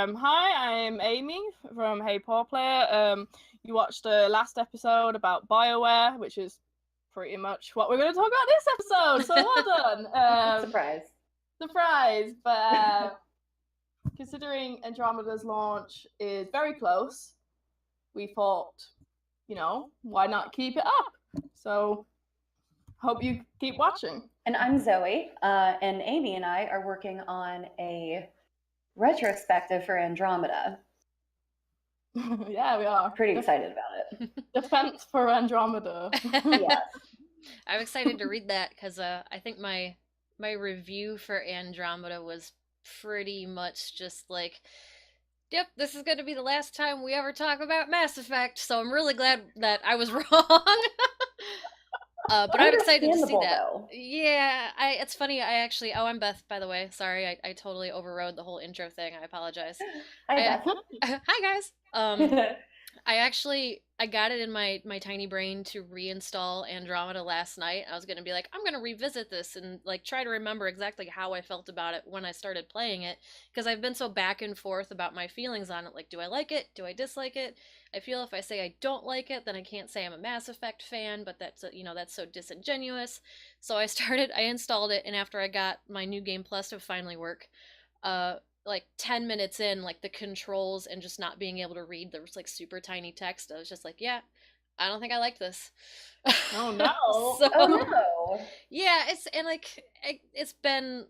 Hi, I'm Amy from Hey Paw Player. You watched the last episode about BioWare, which is pretty much what we're going to talk about this episode. So well done. Surprise. But considering Andromeda's launch is very close, we thought, why not keep it up? So hope you keep watching. And I'm Zoe, and Amy and I are working on a retrospective for Andromeda. Yeah, we are. Pretty excited about it. Defense for Andromeda. Yes. I'm excited to read that because I think my review for Andromeda was pretty much just like, yep, this is going to be the last time we ever talk about Mass Effect, so I'm really glad that I was wrong. But I'm excited to see that. Though. Yeah, it's funny. I'm Beth, by the way. Sorry, I totally overrode the whole intro thing. I apologize. Hi, Beth. Hi, guys. I got it in my tiny brain to reinstall Andromeda last night. I was gonna be like, I'm gonna revisit this and like try to remember exactly how I felt about it when I started playing it, because I've been so back and forth about my feelings on it. Like, do I like it? Do I dislike it? I feel if I say I don't like it, then I can't say I'm a Mass Effect fan, but that's so disingenuous. So I installed it, and after I got my new Game Plus to finally work, like 10 minutes in, like the controls and just not being able to read, there was like super tiny text. I was just like, yeah, I don't think I like this. Oh no. Oh no. Yeah, it's been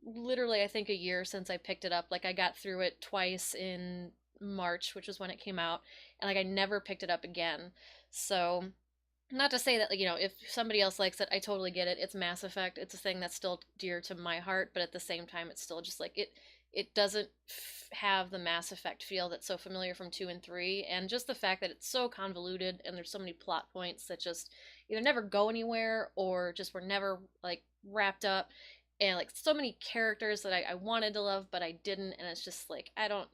literally I think a year since I picked it up. Like I got through it twice in March, which was when it came out, and like I never picked it up again. So not to say that, like, if somebody else likes it, I totally get it. It's Mass Effect. It's a thing that's still dear to my heart, but at the same time, it's still just like it doesn't have the Mass Effect feel that's so familiar from 2 and 3, and just the fact that it's so convoluted and there's so many plot points that just either never go anywhere or just were never like wrapped up, and like so many characters that I wanted to love but I didn't, and it's just like I don't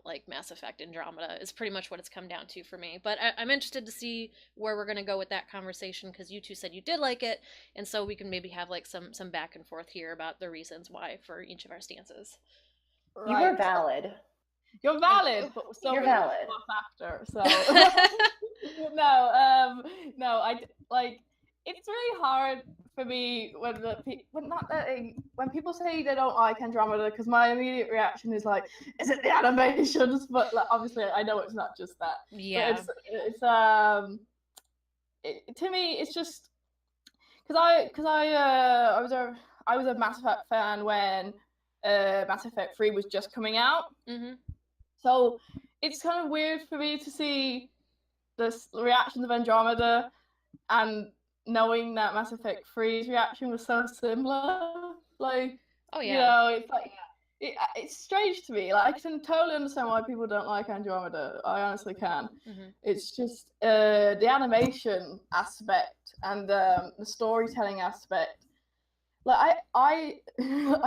like Mass Effect Andromeda is pretty much what it's come down to for me. But I'm interested to see where we're going to go with that conversation, because you two said you did like it, and so we can maybe have like some back and forth here about the reasons why for each of our stances. Right. You are valid. You're valid, but so you're valid after. So no, I like. It's really hard for me when people say they don't like Andromeda, because my immediate reaction is like, is it the animations? But like, obviously, I know it's not just that. Yeah. But to me, it's just because I was a Mass Effect fan when Mass Effect 3 was just coming out. Mm-hmm. So it's kind of weird for me to see the reactions of Andromeda and knowing that Mass Effect 3's reaction was so similar. Like, oh yeah, it's like it's strange to me. Like, I can totally understand why people don't like Andromeda. I honestly can. Mm-hmm. It's just the animation aspect and the storytelling aspect. Like, I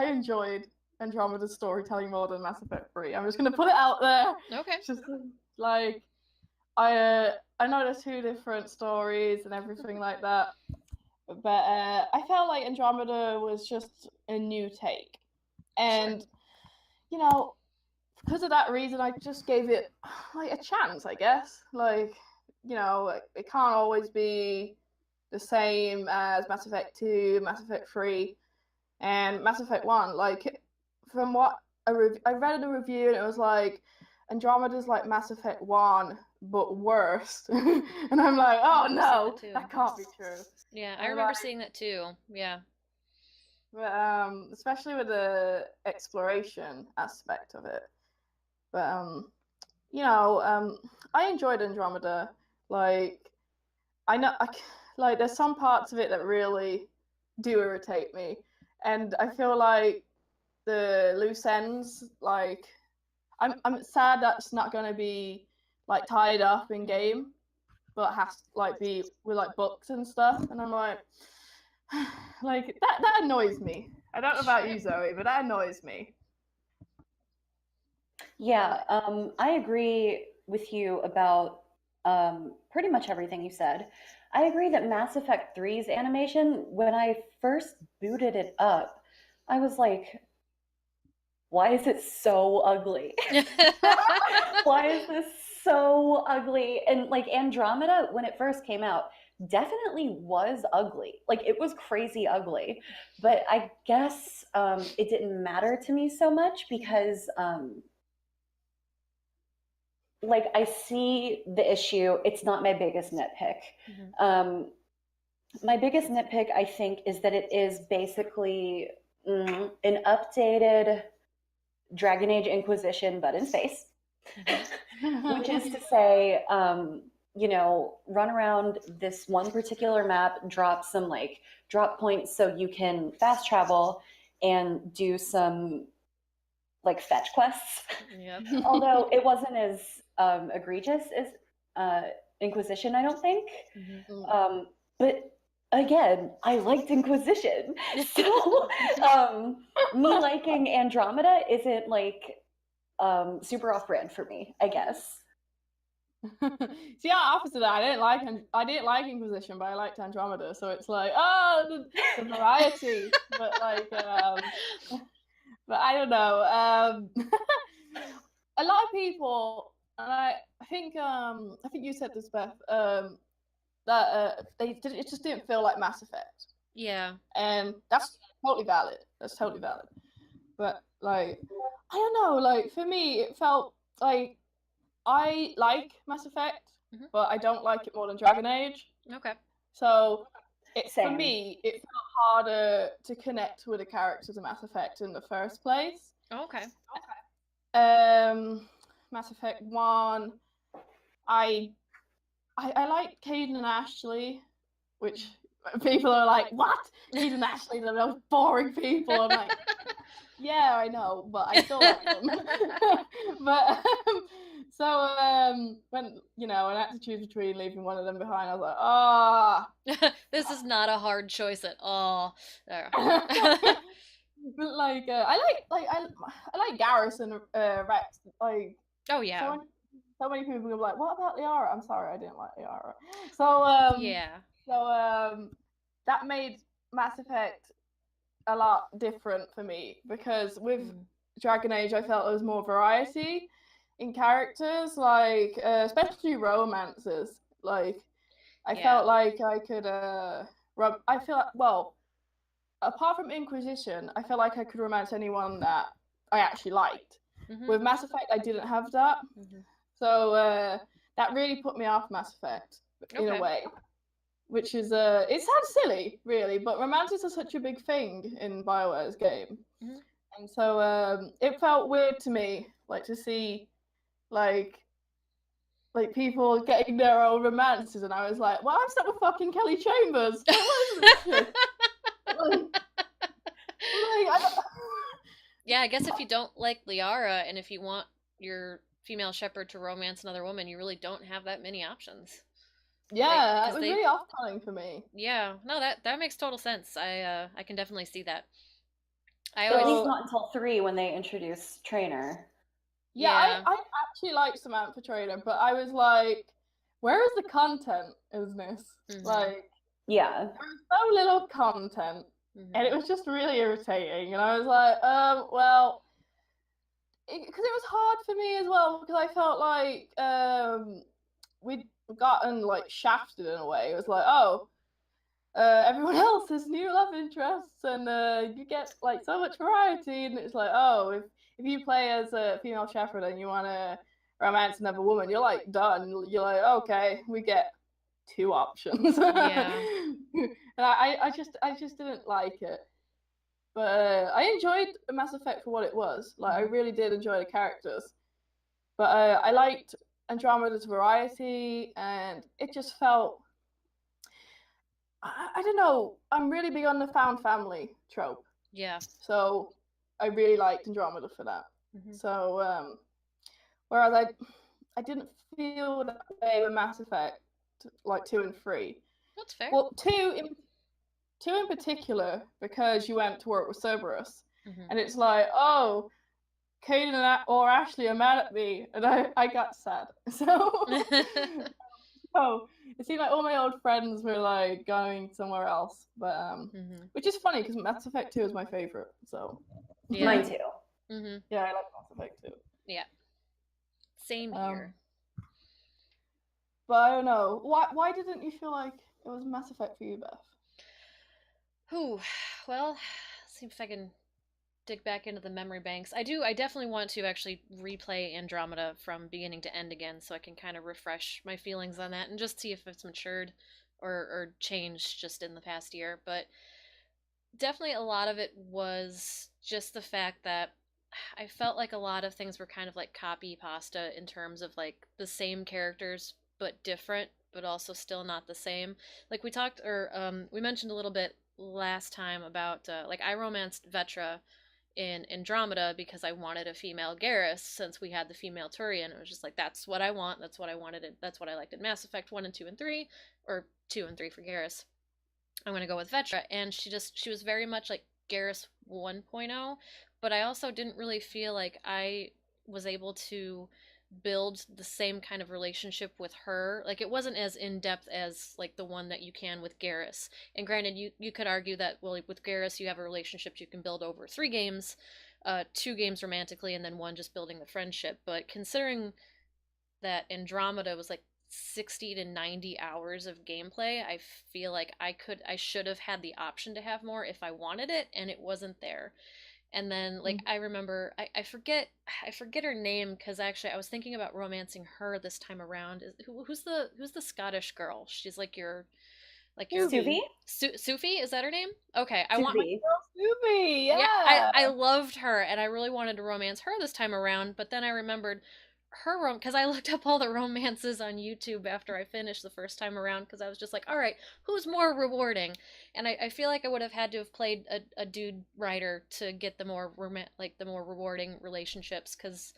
enjoyed Andromeda's storytelling more than Mass Effect 3. I'm just gonna put it out there. Okay. Just like I know there's two different stories and everything like that, but I felt like Andromeda was just a new take, and because of that reason, I just gave it like a chance, I guess. Like, it can't always be the same as Mass Effect 2, Mass Effect 3, and Mass Effect 1. Like, from what I read a review, and it was like, Andromeda's like Mass Effect 1, but worse. And I'm like, oh no, that can't be true. Yeah, I remember seeing that too. Yeah. But especially with the exploration aspect of it. But I enjoyed Andromeda. Like, I know, like, there's some parts of it that really do irritate me, and I feel like the loose ends, like, I'm sad that's not going to be like tied up in game, but has to like be with like books and stuff, and I'm like that annoys me. I don't know about you, Zoe, but that annoys me. Yeah, I agree with you about pretty much everything you said. I agree that Mass Effect 3's animation, when I first booted it up, I was like, why is it so ugly? Why is this so ugly? And like Andromeda, when it first came out, definitely was ugly. Like it was crazy ugly. But I guess it didn't matter to me so much because like I see the issue. It's not my biggest nitpick. My biggest nitpick, I think, is that it is basically an updated Dragon Age Inquisition, but in space. Which is to say, you know, run around this one particular map, drop some like drop points so you can fast travel and do some like fetch quests. Yep. Although it wasn't as egregious as Inquisition, I don't think. But again, I liked Inquisition. So me liking Andromeda isn't like super off-brand for me, I guess. See, opposite of that, I didn't like Inquisition, but I liked Andromeda. So it's like, the variety. But like, but I don't know. A lot of people, and I think you said this, Beth, that it just didn't feel like Mass Effect. Yeah. And that's totally valid. That's totally valid. But like, I don't know. Like for me, it felt like I like Mass Effect, but I don't like it more than Dragon Age. Okay. So for me, it felt harder to connect with the characters of Mass Effect in the first place. Okay. Mass Effect 1, I like Caden and Ashley, which people are like, what? Caden and Ashley, they're the most boring people. I'm like, yeah, I know, but I still like them. But when I had to choose between leaving one of them behind, I was like, this is not a hard choice at all. But like, I like Garrus and Rex. Like, oh yeah. So many people are like, what about Liara? I'm sorry, I didn't like Liara. So yeah. So that made Mass Effect a lot different for me, because with Dragon Age I felt there was more variety in characters, like especially romances. Like I felt like I could apart from Inquisition, I felt like I could romance anyone that I actually liked. With Mass Effect I didn't have that. So that really put me off Mass Effect in a way. Which is it sounds silly, really, but romances are such a big thing in BioWare's game, and so it felt weird to me, like to see, like people getting their own romances, and I was like, well, I'm stuck with fucking Kelly Chambers. Yeah, I guess if you don't like Liara, and if you want your female shepherd to romance another woman, you really don't have that many options. Yeah, it was really off-putting for me. Yeah, no, that makes total sense. I can definitely see that. At least not until 3 when they introduce Trainer. Yeah, I actually like Samantha Trainer, but I was like, where is the content in this? Like, there was so little content, and it was just really irritating. And I was like, well, because it was hard for me as well, because I felt like we'd gotten like shafted in a way. It was like, everyone else has new love interests, and you get like so much variety, and it's like, if you play as a female shepherd and you want to romance another woman, you're like done. You're like, okay, we get 2 options. And I just didn't like it. But I enjoyed Mass Effect for what it was. Like I really did enjoy the characters. But I liked Andromeda's variety, and it just felt, I don't know, I'm really big on the found family trope. Yeah. So I really liked Andromeda for that. So whereas I didn't feel that way with Mass Effect, like 2 and 3. That's fair. Well, 2 in particular, because you went to work with Cerberus, and it's like, Caden or Ashley are mad at me, and I got sad. So, it seemed like all my old friends were like going somewhere else, but which is funny because Mass Effect 2 is my favorite. So mine too. Mm-hmm. Yeah, I like Mass Effect too. Yeah. Same here. But I don't know. Why didn't you feel like it was Mass Effect for you, Beth? Well, see if I can dig back into the memory banks. I definitely want to actually replay Andromeda from beginning to end again, so I can kind of refresh my feelings on that and just see if it's matured or changed just in the past year. But definitely a lot of it was just the fact that I felt like a lot of things were kind of like copy pasta in terms of like the same characters but different, but also still not the same. Like we mentioned a little bit last time about like I romanced Vetra in Andromeda because I wanted a female Garrus since we had the female Turian. It was just like that's what I want. That's what I wanted. That's what I liked in Mass Effect 1 and 2 and 3, or 2 and 3 for Garrus. I'm gonna go with Vetra, and she was very much like Garrus 1.0, but I also didn't really feel like I was able to build the same kind of relationship with her. Like it wasn't as in depth as like the one that you can with Garrus. And granted, you could argue that well, like with Garrus, you have a relationship you can build over 3 games, 2 games romantically, and then one just building the friendship. But considering that Andromeda was like 60 to 90 hours of gameplay, I feel like I should have had the option to have more if I wanted it, and it wasn't there. And then like I remember I forget her name because actually I was thinking about romancing her this time around. Who's the Scottish girl? She's like your Suvi? Sufi, is that her name? Okay, I Suvi. want Suvi, yeah. I loved her and I really wanted to romance her this time around, but then I remembered her because I looked up all the romances on YouTube after I finished the first time around because I was just like, all right, who's more rewarding? And I feel like I would have had to have played a dude writer to get the more the more rewarding relationships because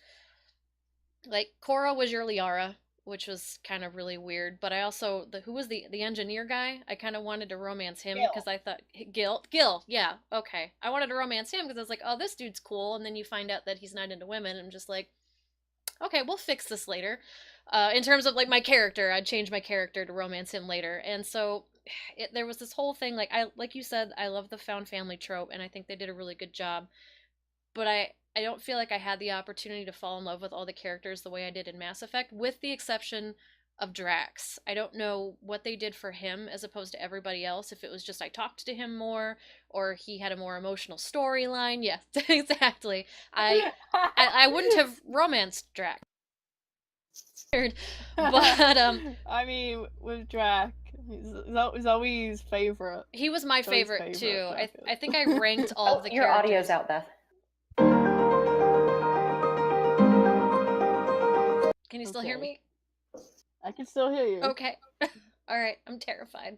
like Cora was your Liara, which was kind of really weird. But I also who was the engineer guy? I kind of wanted to romance him because I thought Gil, yeah, okay. I wanted to romance him because I was like, oh, this dude's cool, and then you find out that he's not into women, and I'm just like, okay, we'll fix this later. In terms of like my character, I'd change my character to romance him later, and so there was this whole thing. Like you said, I love the found family trope, and I think they did a really good job. But I don't feel like I had the opportunity to fall in love with all the characters the way I did in Mass Effect, with the exception of Drax. I don't know what they did for him as opposed to everybody else. If it was just I talked to him more, or he had a more emotional storyline. Yes, exactly. I wouldn't have romanced Drax. But I mean, with Drac, he's always favorite. He was my favorite too. I think I ranked all of the your characters. Your audio's out, Beth. Can you still hear me? I can still hear you. Okay. All right. I'm terrified.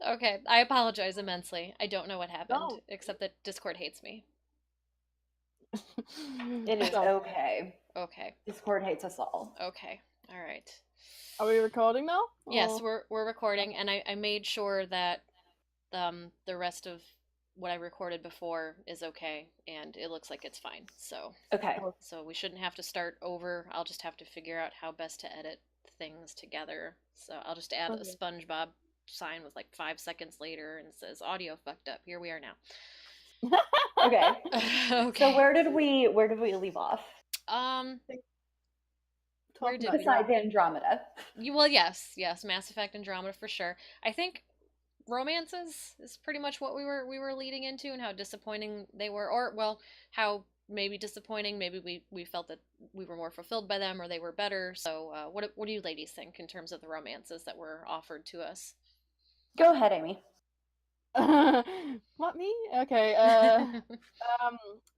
Okay. I apologize immensely. I don't know what happened, except that Discord hates me. It is okay. Okay. Discord hates us all. Okay. All right. Are we recording now? Yes, we're recording, and I made sure that the rest of what I recorded before is okay, and it looks like it's fine. So okay. So we shouldn't have to start over. I'll just have to figure out how best to edit things together. So I'll just add a SpongeBob sign with like 5 seconds later and it says audio fucked up. Here we are now. Okay. Okay. So where did we leave off? Where did besides Andromeda? Well, yes, Mass Effect Andromeda for sure. I think romances is pretty much what we were leading into, and how disappointing they were, or well, how maybe disappointing. Maybe we felt that we were more fulfilled by them, or they were better. So, what do you ladies think in terms of the romances that were offered to us? Go ahead, Amy. What, me? Okay.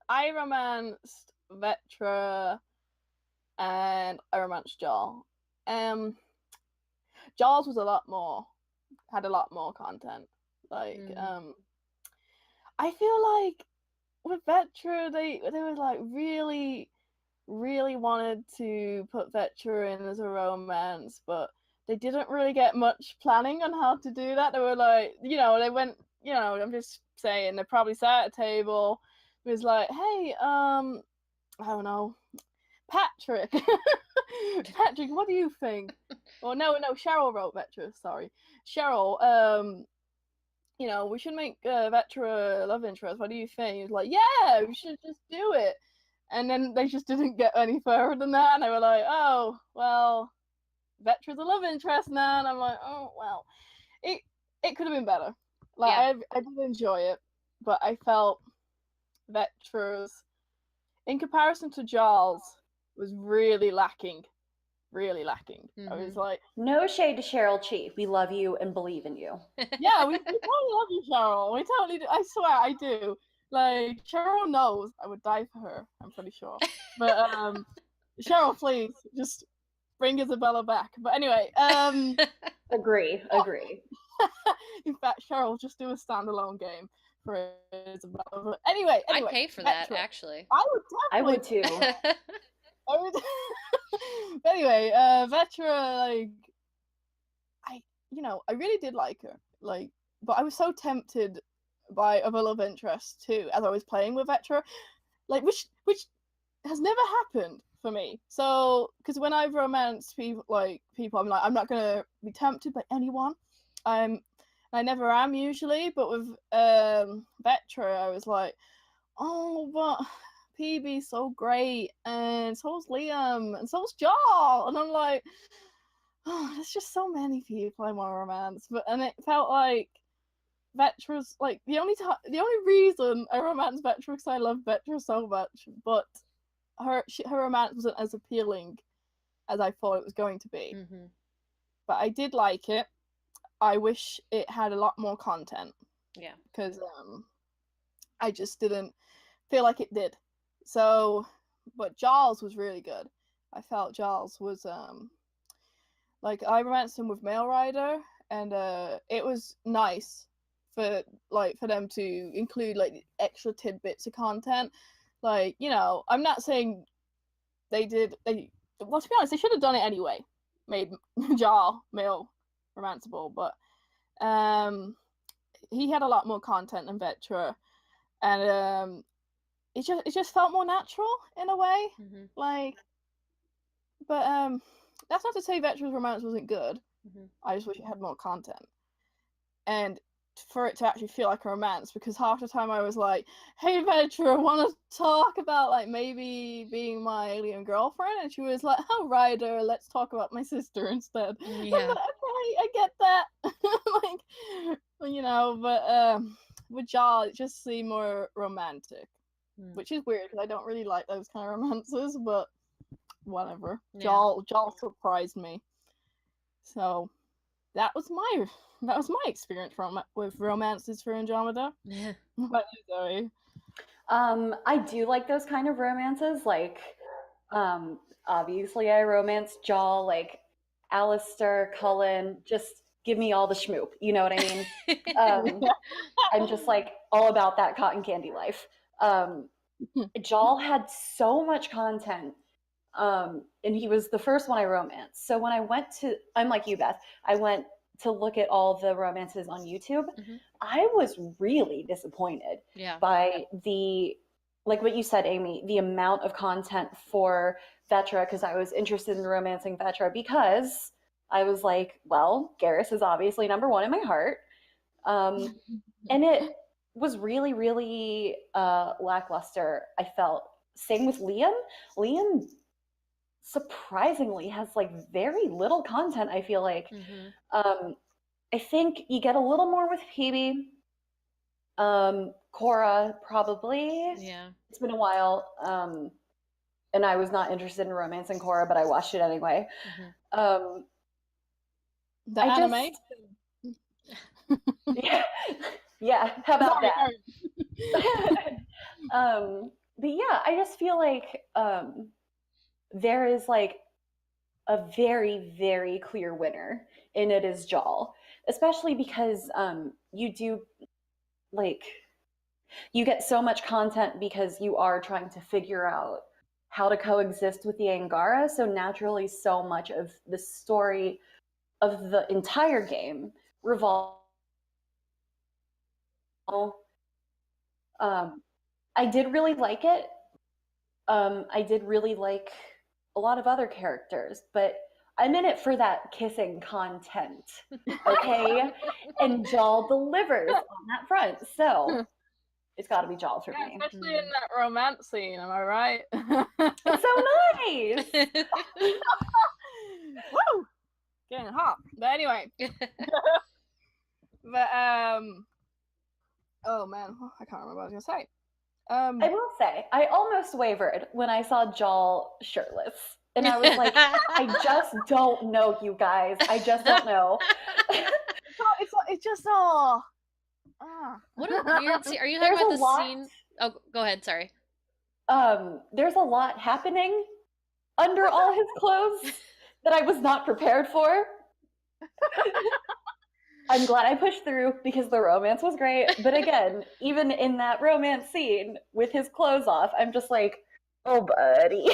I romanced Vetra, and I romanced Jarl. Jarl's was had a lot more content. Like, I feel like with Vetra, they were like really, really wanted to put Vetra in as a romance, but they didn't really get much planning on how to do that. They were like, they went, I'm just saying, they probably sat at a table. It was like, hey, I don't know, Patrick, what do you think? Well, no, Cheryl wrote Vetra. Sorry, Cheryl. we should make Vetra a love interest. What do you think? He was like, yeah, we should just do it. And then they just didn't get any further than that. And they were like, oh, well, Vetra's a love interest now. And I'm like, oh, well, it could have been better. Like, I did enjoy it, but I felt Vetra's, in comparison to Giles, was really lacking. Really lacking. I was like, no shade to Cheryl Chi. We love you and believe in you. Yeah, we totally love you, Cheryl. We totally do. I swear, I do. Like, Cheryl knows I would die for her. I'm pretty sure. But Cheryl, please just bring Isabella back. But anyway, agree. In fact, Cheryl, just do a standalone game for Isabella. But anyway, I'd pay for that, actually. I would too. I would. But anyway, Vetra, like, I really did like her. Like, but I was so tempted by other love interests too as I was playing with Vetra, like which has never happened for me. So, because when I've romanced people, I'm like, I'm not gonna be tempted by anyone. I never am usually, but with Vetra, I was like, oh, but PB's so great, and so's Liam, and so's Jarl, and I'm like, oh, there's just so many people I want to romance. And it felt like Vetra's like the only reason I romance Vetra because I love Vetra so much, but her romance wasn't as appealing as I thought it was going to be. But I did like it. I wish it had a lot more content. Yeah. Because I just didn't feel like it did. So, but Giles was really good. I felt Giles was like, I romanced him with Mail Rider, and it was nice for them to include like extra tidbits of content. Like, I'm not saying well, to be honest, they should have done it anyway. Made Jarl Mail romanceable, but he had a lot more content than Vetra, and it just felt more natural in a way. Like, but that's not to say Vetra's romance wasn't good. I just wish it had more content, and for it to actually feel like a romance, because half the time I was like, hey Vetra, I want to talk about like maybe being my alien girlfriend, and she was like, oh Ryder, let's talk about my sister instead. Yeah. I'm like, okay, I get that. Like, but with Jarl it just seemed more romantic, which is weird because I don't really like those kind of romances, but whatever. Yeah. Jarl surprised me. So that was my experience with romances for Andromeda. Yeah. What about you, Zoe? I do like those kind of romances. Like, obviously I romanced Jarl, like Alistair, Cullen, just give me all the schmoop. You know what I mean? I'm just like all about that cotton candy life. Jarl had so much content. And he was the first one I romanced. So when I'm like you, Beth, I went to look at all the romances on YouTube. I was really disappointed by like what you said, Amy, the amount of content for Vetra, because I was interested in romancing Vetra because I was like, well, Garrus is obviously number one in my heart. And it was really, really lackluster, I felt. Same with Liam. Liam surprisingly has like very little content, I feel like. I think you get a little more with Phoebe. Cora, probably. Yeah. It's been a while. And I was not interested in romancing Cora, but I watched it anyway. The anime? Yeah, how about that? But yeah, I just feel like there is like a very, very clear winner, and it is Jarl. Especially because you get so much content because you are trying to figure out how to coexist with the Angara. So naturally, so much of the story of the entire game revolves. I did really like it. I did really like a lot of other characters, but I'm in it for that kissing content, okay? And Jal delivers on that front, so it's got to be Jal for me. Especially in that romance scene, am I right? It's so nice. Woo! Getting hot. But anyway. But oh man, I can't remember what I was gonna say. I will say, I almost wavered when I saw Jal shirtless. And I was like, I just don't know, you guys. I just don't know. It's just all. What a weird scene. Are you talking about the scene? Oh, go ahead. Sorry. There's a lot happening under all his clothes that I was not prepared for. I'm glad I pushed through because the romance was great. But again, even in that romance scene with his clothes off, I'm just like, oh, buddy.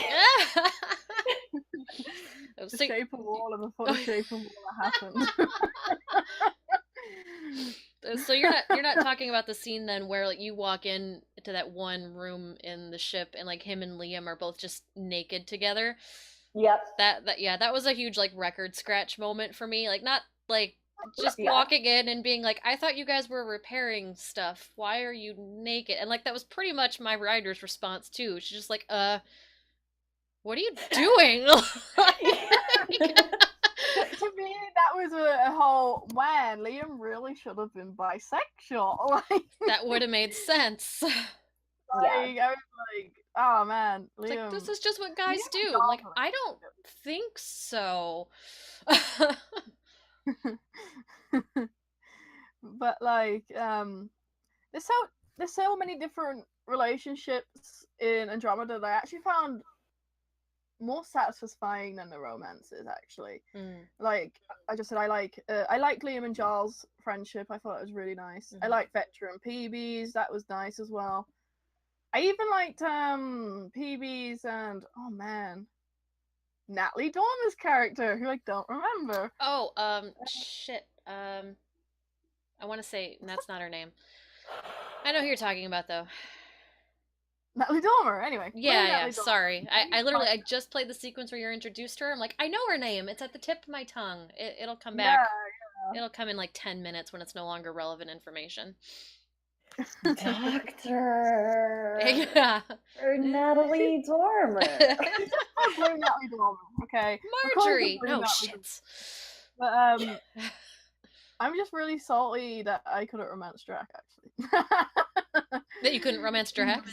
The shape of wall and the funny shape of wall that happened. So you're not talking about the scene then where like you walk in to that one room in the ship and like him and Liam are both just naked together. Yep. That was a huge like record scratch moment for me. Like not like just walking in and being like, I thought you guys were repairing stuff. Why are you naked? And like that was pretty much my writer's response too. She's just like, what are you doing? To me, that was a whole, man, Liam really should have been bisexual. Like, that would have made sense. Like, I was like, oh man, Liam. Like, this is just what guys do. I'm like, I don't think so. But like, there's so many different relationships in Andromeda that I actually found more satisfying than the romances. Actually, like I just said, I like Liam and Giles' friendship. I thought it was really nice. I like Vectra and PB's. That was nice as well. I even liked PB's and oh man, Natalie Dormer's character, who I don't remember. Oh, shit. I want to say that's not her name. I know who you're talking about though. Natalie Dormer, anyway. Yeah. Sorry. I just played the sequence where you're introduced to her. I'm like, I know her name. It's at the tip of my tongue. It'll come back. Yeah. It'll come in like 10 minutes when it's no longer relevant information. Doctor. Yeah. Or Natalie Dormer. Natalie Dormer. Okay. Marjorie. No shit. But I'm just really salty that I couldn't romance Drac. Actually. That you couldn't romance Drac?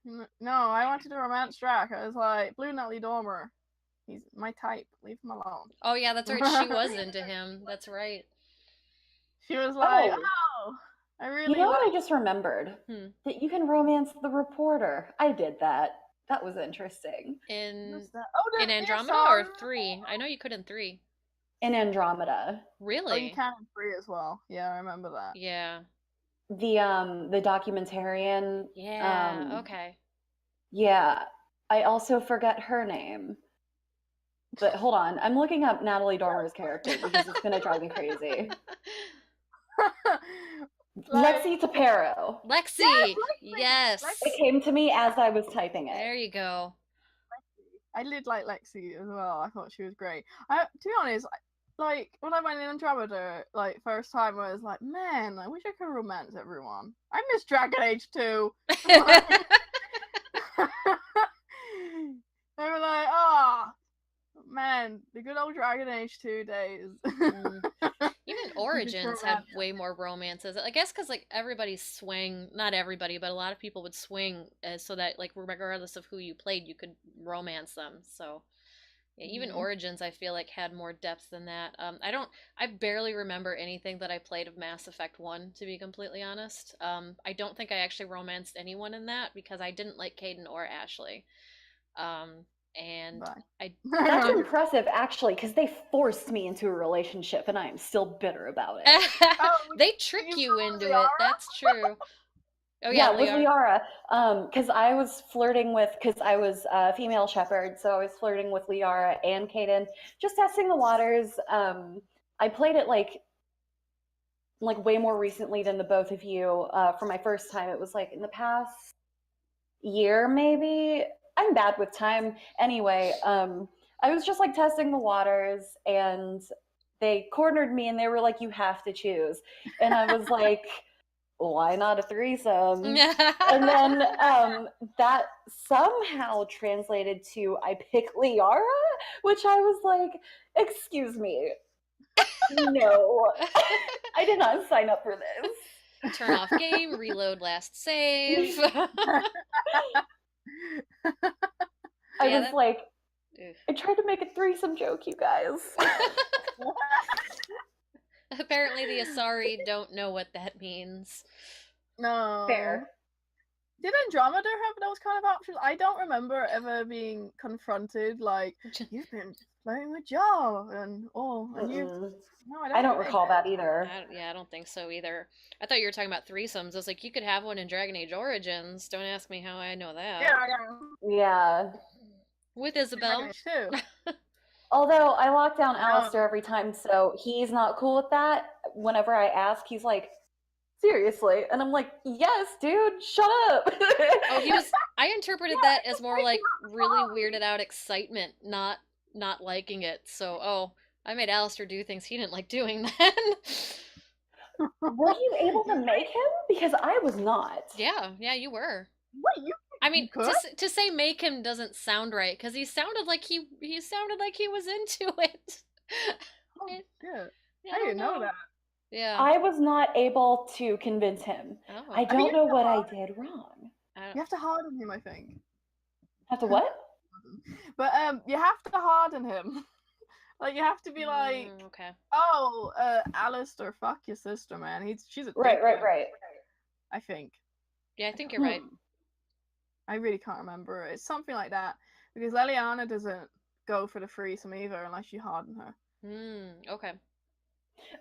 No, I wanted to romance Drac. I was like, Blue Natalie Dormer. He's my type. Leave him alone. Oh yeah, that's right. She was into him. That's right. She was like, oh I really. You know what I just remembered? That you can romance the reporter. I did that. That was interesting. In Andromeda or 3? I know you could in 3. In Andromeda. Really? Oh, you can in 3 as well. Yeah, I remember that. Yeah. The documentarian. Yeah. Okay. Yeah. I also forget her name. But hold on, I'm looking up Natalie Dormer's character because it's gonna drive me crazy. Lexi Tapero. Lexi! Yes! It came to me as I was typing it. There you go. I did like Lexi as well. I thought she was great. To be honest, like when I went in Andromeda, like first time, I was like, man, I wish I could romance everyone. I miss Dragon Age 2. They were like, man, the good old Dragon Age 2 days. Even Origins had way more romances. I guess because like everybody's swing, not everybody, but a lot of people would swing so that like regardless of who you played, you could romance them. So yeah, even Origins I feel like had more depth than that. I barely remember anything that I played of Mass Effect 1, to be completely honest. I don't think I actually romanced anyone in that because I didn't like Caden or Ashley. And that's impressive actually, because they forced me into a relationship and I am still bitter about it. They trick you into it. That's true. Oh yeah, with Liara. Because I was flirting with, because I was a female shepherd, so I was flirting with Liara and Caden, just testing the waters. I played it like way more recently than the both of you. For my first time, it was like in the past year maybe. I'm bad with time. Anyway, I was just like testing the waters, and they cornered me and they were like, you have to choose. And I was like, why not a threesome? And then that somehow translated to I pick Liara, which I was like, excuse me. No, I did not sign up for this. Turn off game, reload last save. I was like, I tried to make a threesome joke, you guys. Apparently the Asari don't know what that means. No. Fair. Did Andromeda have those kind of options? I don't remember ever being confronted like, you've been playing with Joe, and you. No, I don't recall that either. I don't think so either. I thought you were talking about threesomes. I was like, you could have one in Dragon Age Origins. Don't ask me how I know that. Yeah. With Isabel. Too. Although I lock down Alistair every time, so he's not cool with that. Whenever I ask, he's like, seriously? And I'm like, yes, dude, shut up. I interpreted that as more like really weirded out excitement, not liking it. So, I made Alistair do things he didn't like doing then. Were you able to make him? Because I was not. Yeah, you were. What, you? I mean, to say make him doesn't sound right, because he sounded like he was into it. Oh, yeah. I didn't know that. Yeah. I was not able to convince him. Oh. I don't know what I did wrong. You have to harden him, I think. Have to what? But you have to harden him. Like, you have to be like, okay. Oh, Alistair, fuck your sister, man. She's a right. I think. Yeah, I think you're right. I really can't remember. It's something like that, because Leliana doesn't go for the threesome either unless you harden her. Okay.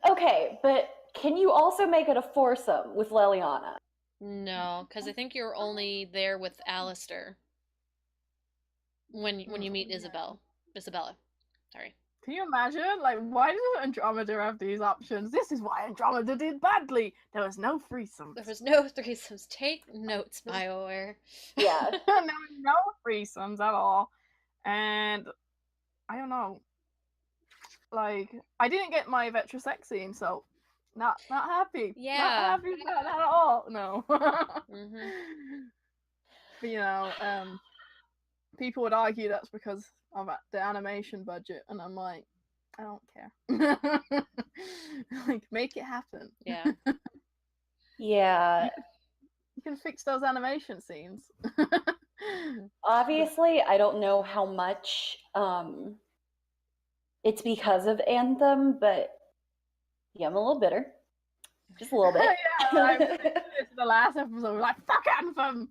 Okay, but can you also make it a foursome with Leliana? No, because I think you're only there with Alistair when you meet Isabella. Sorry. Can you imagine? Like, why does Andromeda have these options? This is why Andromeda did badly. There was no threesomes. There was no threesomes. Take notes, BioWare. Yeah. no threesomes at all. And I don't know. Like, I didn't get my Vetra sex scene, so not happy. Yeah. Not happy with that at all. No. But people would argue that's because of the animation budget, and I'm like, I don't care. Like, make it happen. Yeah. Yeah. You can fix those animation scenes. Obviously, I don't know how much it's because of Anthem, but yeah, I'm a little bitter. Just a little bit. Yeah, it's the last episode. We're like, fuck Anthem!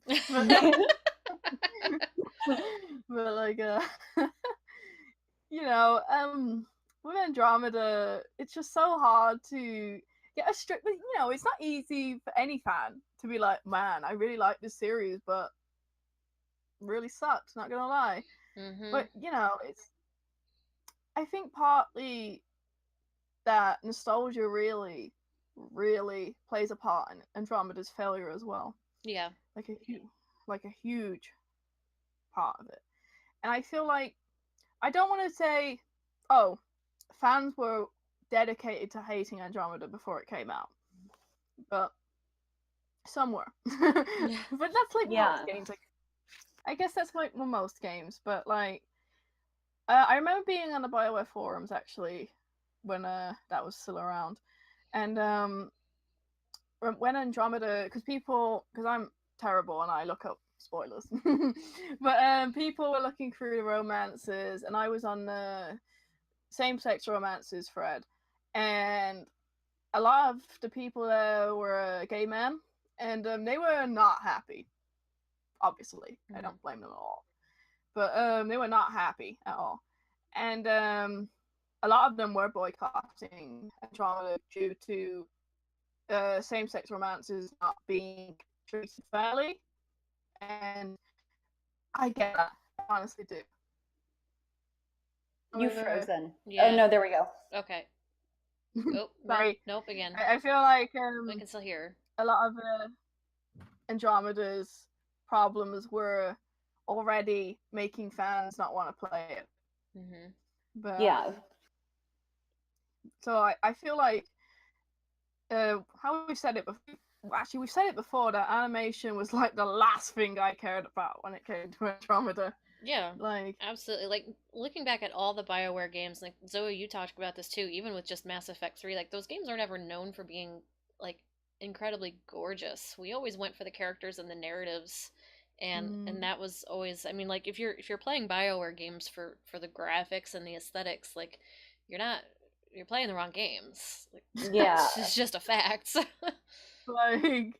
But like, with Andromeda, it's just so hard to get a straight. It's not easy for any fan to be like, man, I really like this series, but really sucks. Not gonna lie. But it's. I think partly that nostalgia really, really plays a part in Andromeda's failure as well. Yeah. Like a huge part of it. And I feel like, I don't want to say, fans were dedicated to hating Andromeda before it came out, but some were. But that's like most games. Like, I guess that's like most games, but like, I remember being on the BioWare forums actually when that was still around, and when Andromeda, because I'm terrible and I look up spoilers, but people were looking through the romances, and I was on the same-sex romances thread, and a lot of the people there were gay men, and they were not happy. Obviously, I don't blame them at all, but they were not happy at all, and a lot of them were boycotting Andromeda due to same-sex romances not being treated fairly. And I get that. I honestly do. You frozen. Yeah. Oh, no, there we go. Okay. Oh, sorry. Nope, again. I feel like I can still hear. A lot of Andromeda's problems were already making fans not want to play it. Mm-hmm. But Yeah. so I feel like how we said it before. Actually, we've said it before that animation was like the last thing I cared about when it came to Andromeda. Yeah, Like, absolutely. Like looking back at all the BioWare games, like Zoe, you talked about this too, even with just Mass Effect 3, like those games are never known for being like incredibly gorgeous. We always went for the characters and the narratives, and that was always, I mean, like if you're playing BioWare games for the graphics and the aesthetics, like you're not you're playing the wrong games. Like, Yeah. it's just a fact. like,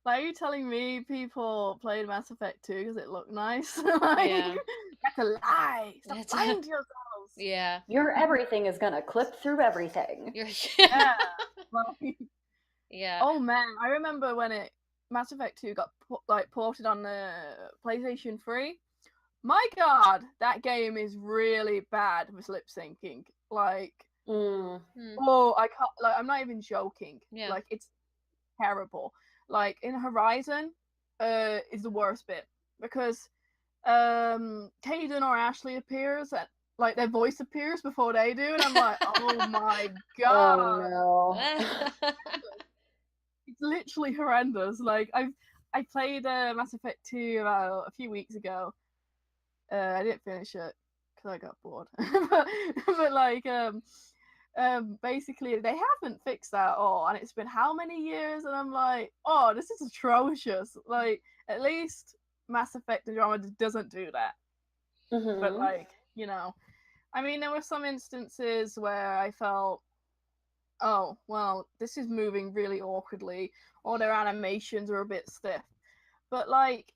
are you telling me people played Mass Effect 2 because it looked nice? Like, Yeah. that's a lie. Stop It's lying to yourselves. yeah. Your everything is gonna clip through everything. You're Yeah. Like, yeah. oh man, I remember when Mass Effect 2 got ported on the PlayStation 3. My God, that game is really bad with lip syncing. Like, Mm. oh, I can't. Like, I'm not even joking. Yeah. Like, it's terrible. Like in Horizon, is the worst bit because Caden or Ashley appears and like their voice appears before they do, and I'm like, oh my God. Oh no. It's literally horrendous. Like I played Mass Effect 2 about a few weeks ago. I didn't finish it because I got bored. but like basically they haven't fixed that at all, and it's been how many years, and I'm like, oh, this is atrocious. Like at least Mass Effect Andromeda doesn't do that. Mm-hmm. But like, I mean, there were some instances where I felt, oh, well, this is moving really awkwardly, or their animations are a bit stiff. But like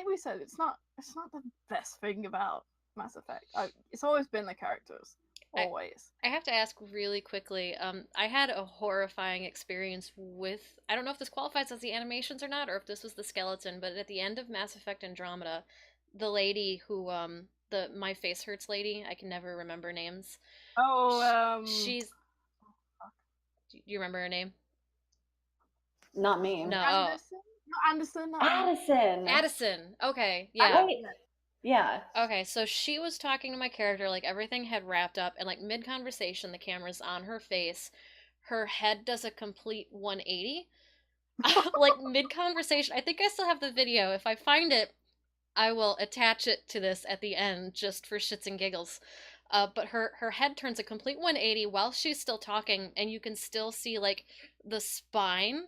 we said, it's not the best thing about Mass Effect. It's always been the characters, always. I have to ask really quickly. I had a horrifying experience with. I don't know if this qualifies as the animations or not, or if this was the skeleton. But at the end of Mass Effect Andromeda, the lady who the My Face Hurts lady, I can never remember names. Oh, she's. Do you remember her name? Not me. No. Anderson? Not Anderson. Addison. Addison. Okay. Yeah. Yeah. Okay, so she was talking to my character, like everything had wrapped up, and like mid conversation, the camera's on her face. Her head does a complete 180. Like mid conversation. I think I still have the video. If I find it, I will attach it to this at the end just for shits and giggles. But her head turns a complete 180 while she's still talking, and you can still see like the spine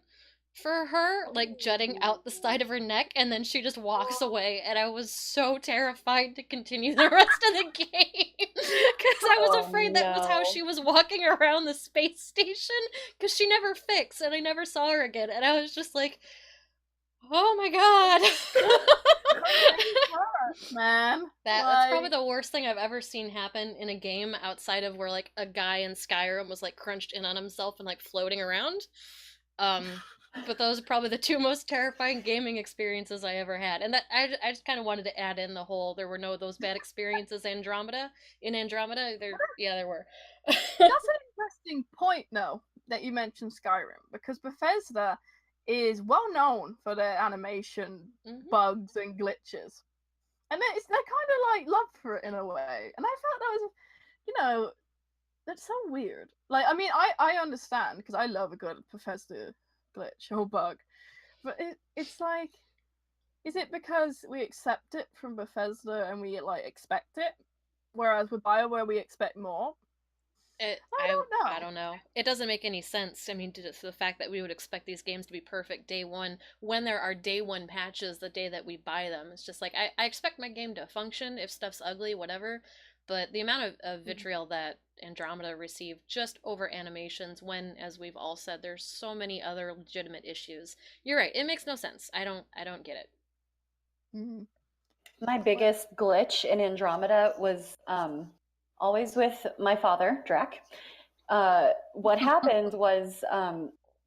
for her, like jutting out the side of her neck, and then she just walks away. And I was so terrified to continue the rest of the game because I was afraid that was how she was walking around the space station because she never fixed, and I never saw her again. And I was just like, oh my God. Man, that's probably the worst thing I've ever seen happen in a game outside of where like a guy in Skyrim was like crunched in on himself and like floating around. But those are probably the two most terrifying gaming experiences I ever had. And that I just kind of wanted to add in the whole there were no of those bad experiences in Andromeda. There were. That's an interesting point though that you mentioned Skyrim, because Bethesda is well known for their animation bugs and glitches, and they're kind of like loved for it in a way. And I felt that was, that's so weird. Like, I mean, I understand because I love a good Bethesda glitch or bug, but it's like, is it because we accept it from Bethesda and we like expect it, whereas with BioWare we expect more? I don't know. I don't know. It doesn't make any sense. I mean, to the fact that we would expect these games to be perfect day one when there are day one patches the day that we buy them. It's just like, I expect my game to function if stuff's ugly, whatever. But the amount of vitriol that Andromeda received just over animations when, as we've all said, there's so many other legitimate issues. You're right. It makes no sense. I don't get it. Mm-hmm. My biggest glitch in Andromeda was always with my father, Drac. What happened was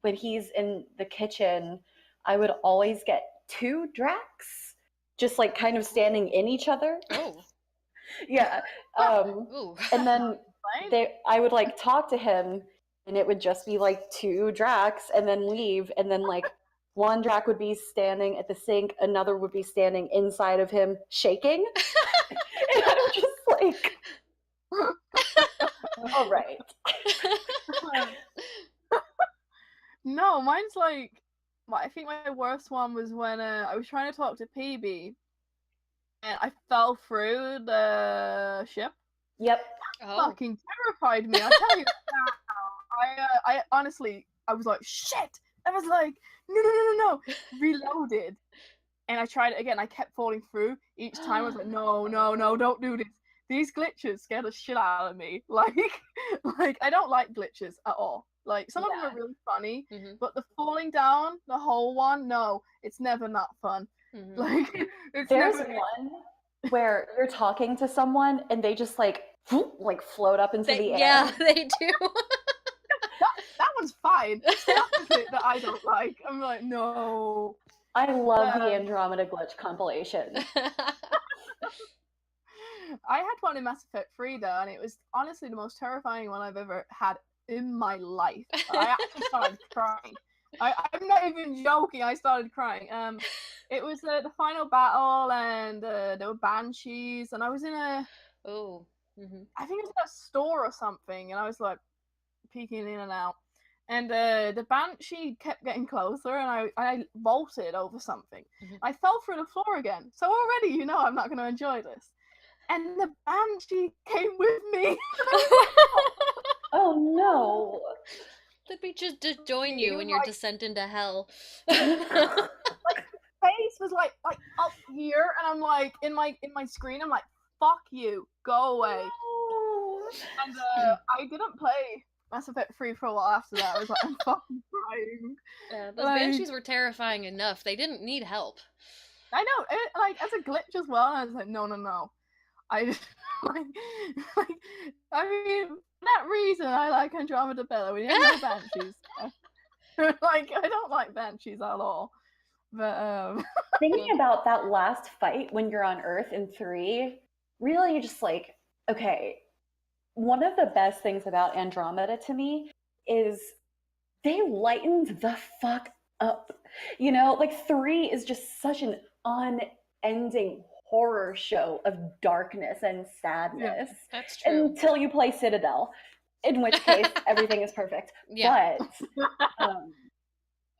when he's in the kitchen, I would always get two Dracs just like kind of standing in each other. Oh. Yeah. And then I would like talk to him, and it would just be like two Dracs and then leave, and then like one Drac would be standing at the sink, another would be standing inside of him shaking. And I'm just like, All right. No, mine's like, I think my worst one was when I was trying to talk to PB and I fell through the ship. Yep. Fucking terrified me. I tell you now. I honestly, I was like, shit. I was like, no. Reloaded, and I tried it again. I kept falling through each time. I was like, no, don't do this. These glitches scared the shit out of me. Like I don't like glitches at all. Like some of them are really funny, but the falling down, the whole one, no, it's never not fun. Like there's one where you're talking to someone and they just like float up into the air. Yeah, they do. that one's fine. It's the opposite that I don't like. I'm like, no. I love the Andromeda glitch compilation. I had one in Mass Effect 3 though, and it was honestly the most terrifying one I've ever had in my life. I actually started crying. I'm not even joking. I started crying. It was the final battle, and there were banshees, and I was in a I think it was in a store or something, and I was like peeking in and out, and the banshee kept getting closer, and I vaulted over something. I fell through the floor again. So already, you know, I'm not going to enjoy this. And the banshee came with me. Oh no! Let me just join you in your descent into hell. Like face was like up here, and I'm like in my screen. I'm like, fuck you, go away. No. And I didn't play Mass Effect 3 for a while after that. I was like, I'm fucking crying. Yeah, those banshees were terrifying enough. They didn't need help. I know, like as a glitch as well. I was like, no. I just like I mean, for that reason I like Andromeda better. We didn't have banshees. Like I don't like banshees at all. But thinking about that last fight when you're on Earth in 3, really you're just like, okay, one of the best things about Andromeda to me is they lightened the fuck up. You know, like 3 is just such an unending horror show of darkness and sadness. Yeah, that's true. Until you play Citadel, in which case everything is perfect. Yeah. But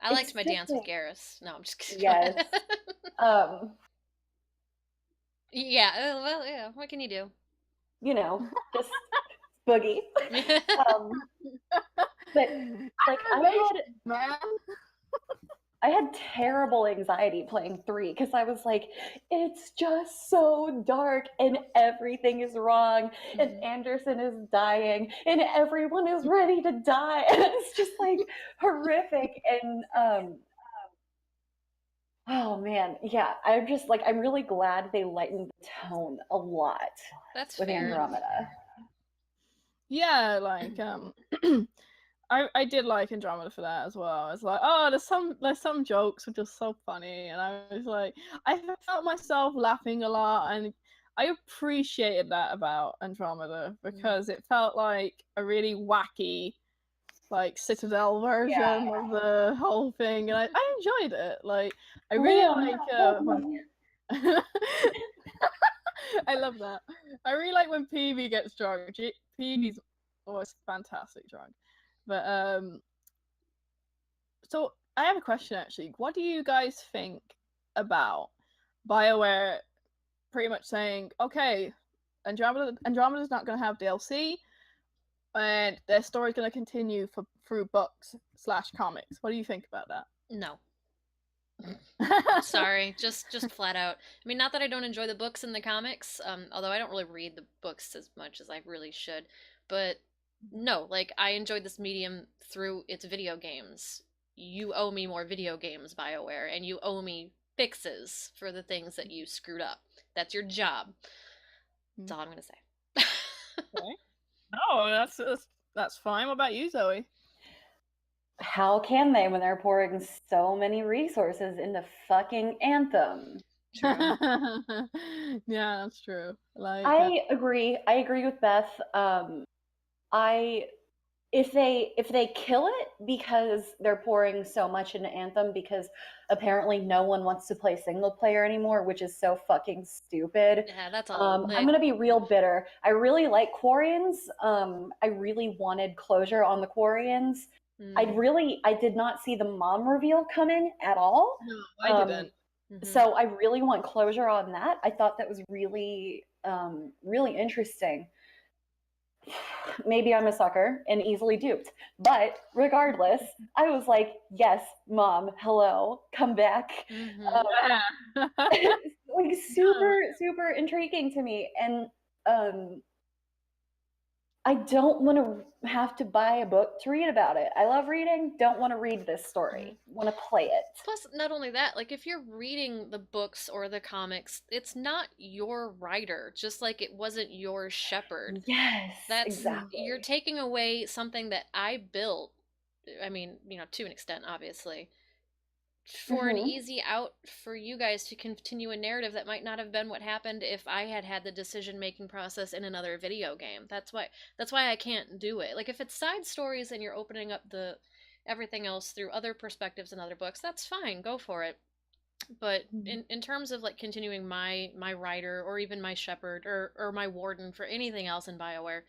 I liked my dance with Garrus. No, I'm just kidding. Yes. Yeah, well, yeah, what can you do? You know, just boogie. But like I had terrible anxiety playing 3 because I was like, it's just so dark and everything is wrong and Anderson is dying and everyone is ready to die and it's just like horrific. And oh man, yeah, I'm really glad they lightened the tone a lot. That's with fair. Andromeda. Yeah, like I did like Andromeda for that as well. I was like, oh, there's some jokes which are so funny, and I was like, I felt myself laughing a lot, and I appreciated that about Andromeda because it felt like a really wacky, like Citadel version of the whole thing, and I enjoyed it. Like I really like. I love that. I really like when PB gets drunk. PB's always fantastic drunk. But so I have a question actually. What do you guys think about BioWare pretty much saying, okay, Andromeda's not going to have DLC, and their story's going to continue through books / comics? What do you think about that? No. Sorry, just flat out. I mean, not that I don't enjoy the books and the comics, although I don't really read the books as much as I really should, but no, like, I enjoyed this medium through its video games. You owe me more video games, BioWare, and you owe me fixes for the things that you screwed up. That's your job. That's all I'm gonna say. Okay. No, that's fine. What about you, Zoe? How can they when they're pouring so many resources into fucking Anthem? True. Yeah, that's true. Like I agree with Beth. I if they kill it because they're pouring so much into Anthem, because apparently no one wants to play single player anymore, which is so fucking stupid. Yeah, that's all. I'm gonna be real bitter. I really like Quarians. I really wanted closure on the Quarians. I did not see the mom reveal coming at all. No, I didn't. So I really want closure on that. I thought that was really, really interesting. Maybe I'm a sucker and easily duped, but regardless, I was like, yes, mom, hello, come back. Like super intriguing to me. And I don't want to have to buy a book to read about it. I love reading, don't want to read this story, want to play it. Plus, not only that, like if you're reading the books or the comics, it's not your writer, just like it wasn't your shepherd. Yes, exactly. You're taking away something that I built, I mean, to an extent, obviously, for an easy out for you guys to continue a narrative that might not have been what happened if I had the decision-making process in another video game. That's why I can't do it. Like if it's side stories and you're opening up the everything else through other perspectives and other books, that's fine, go for it. But in terms of like continuing my writer or even my shepherd or my warden for anything else in BioWare,